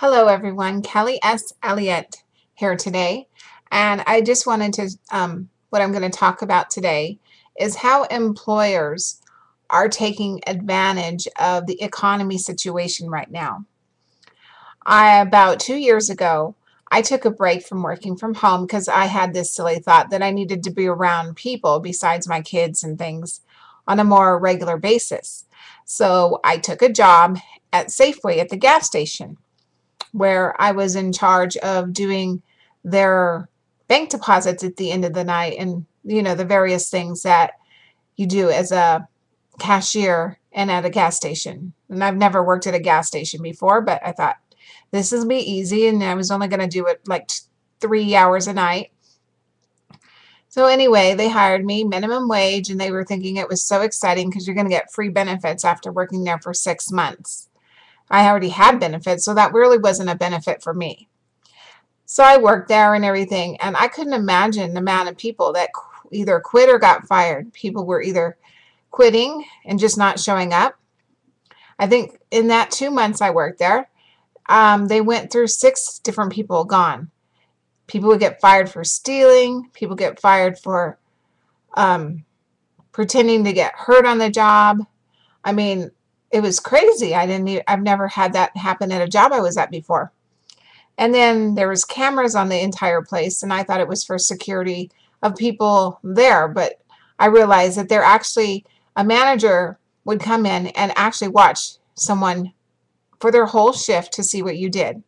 Hello, everyone. Kelly S. Elliott here today. And I just wanted to, what I'm going to talk about today is how employers are taking advantage of the economy situation right now. About 2 years ago, I took a break from working from home because I had this silly thought that I needed to be around people besides my kids and things on a more regular basis. So I took a job at Safeway at the gas station where I was in charge of doing their bank deposits at the end of the night and, the various things that you do as a cashier and at a gas station. And I've never worked at a gas station before, but I thought this will be easy. And I was only going to do it like 3 hours a night. So anyway, they hired me minimum wage and they were thinking it was so exciting because you're going to get free benefits after working there for 6 months. I already had benefits, so that really wasn't a benefit for me. So I worked there and everything, and I couldn't imagine the amount of people that either quit or got fired. People were either quitting and just not showing up. I think in that 2 months I worked there, they went through 6 different people gone. People would get fired for stealing. People get fired for pretending to get hurt on the job. I mean, it was crazy. I've never had that happen at a job I was at before. And then there was cameras on the entire place, and I thought it was for security of people there, but I realized that they're actually a manager would come in and actually watch someone for their whole shift to see what you did.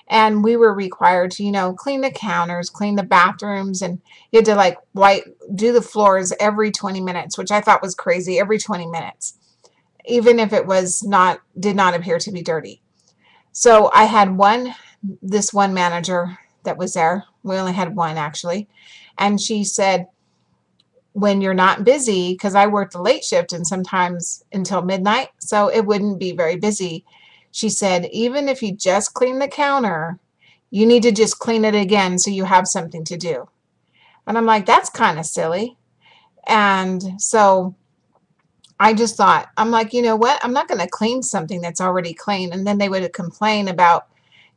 And we were required to, clean the counters, clean the bathrooms, and you had to do the floors every 20 minutes, which I thought was crazy, every 20 minutes, even if it did not appear to be dirty. So I had this one manager that was there. We only had one actually. And she said, when you're not busy, because I worked the late shift and sometimes until midnight, so it wouldn't be very busy. She said, even if you just clean the counter, you need to just clean it again so you have something to do. And I'm like, that's kind of silly. And so I just thought, I'm like, you know what? I'm not going to clean something that's already clean. And then they would complain about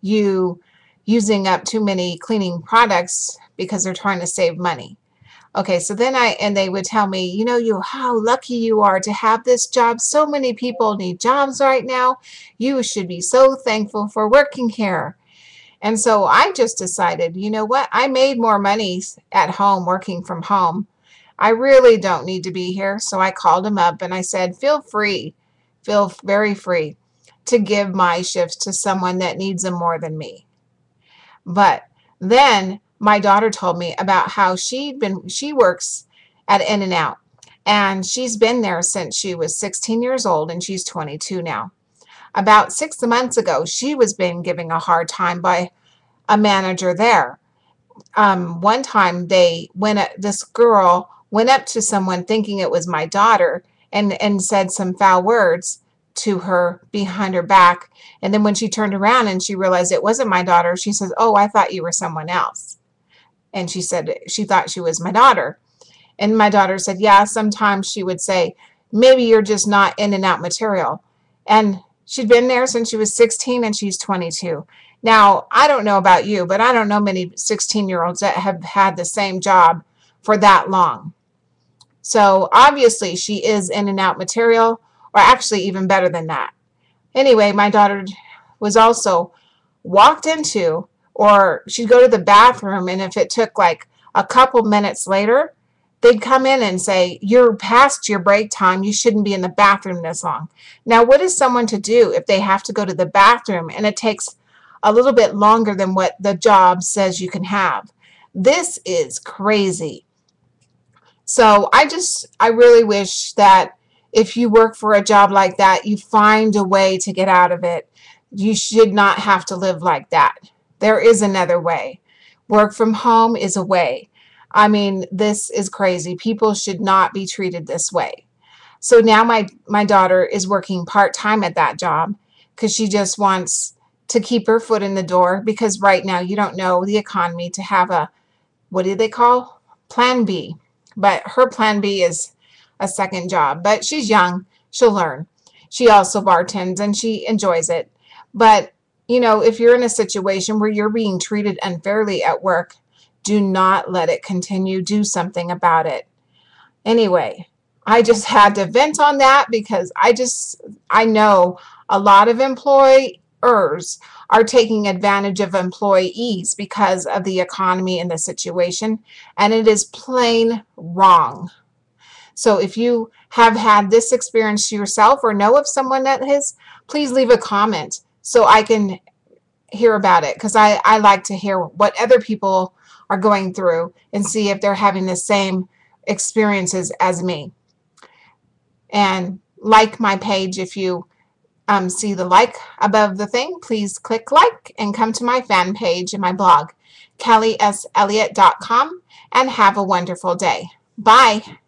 you using up too many cleaning products because they're trying to save money. Okay, so then they would tell me, how lucky you are to have this job. So many people need jobs right now. You should be so thankful for working here. And so I just decided, you know what? I made more money at home working from home. I really don't need to be here. So I called him up and I said, feel very free to give my shifts to someone that needs them more than me. But then my daughter told me about how she works at In-N-Out, and she's been there since she was 16 years old, and she's 22 now. About 6 months ago, she was being given a hard time by a manager there. One time this girl went up to someone thinking it was my daughter and said some foul words to her behind her back. And then when she turned around and she realized it wasn't my daughter, she says, "Oh, I thought you were someone else." And she said she thought she was my daughter. And my daughter said, yeah, sometimes she would say, maybe you're just not In-N-Out material. And she'd been there since she was 16 and she's 22. Now, I don't know about you, but I don't know many 16-year-olds that have had the same job for that long. So obviously she is In-N-Out material, or actually even better than that. Anyway, my daughter was also walked into, or she'd go to the bathroom, and if it took like a couple minutes later, they'd come in and say, you're past your break time. You shouldn't be in the bathroom this long. Now, what is someone to do if they have to go to the bathroom and it takes a little bit longer than what the job says you can have? This is crazy. So I really wish that if you work for a job like that, you find a way to get out of it. You should not have to live like that. There is another way. Work from home is a way. I mean, this is crazy. People should not be treated this way. So now my daughter is working part-time at that job because she just wants to keep her foot in the door, because right now you don't know the economy to have what do they call? Plan B. But her plan B is a second job. But she's young. She'll learn. She also bartends and she enjoys it. But if you're in a situation where you're being treated unfairly at work, do not let it continue. Do something about it. Anyway, I just had to vent on that because I know a lot of employers are taking advantage of employees because of the economy and the situation, and it is plain wrong. So if you have had this experience yourself or know of someone that has, please leave a comment so I can hear about it, because I like to hear what other people are going through and see if they're having the same experiences as me. And like my page. If you see the like above the thing, please click like and come to my fan page and my blog, kellyeselliott.com, and have a wonderful day. Bye.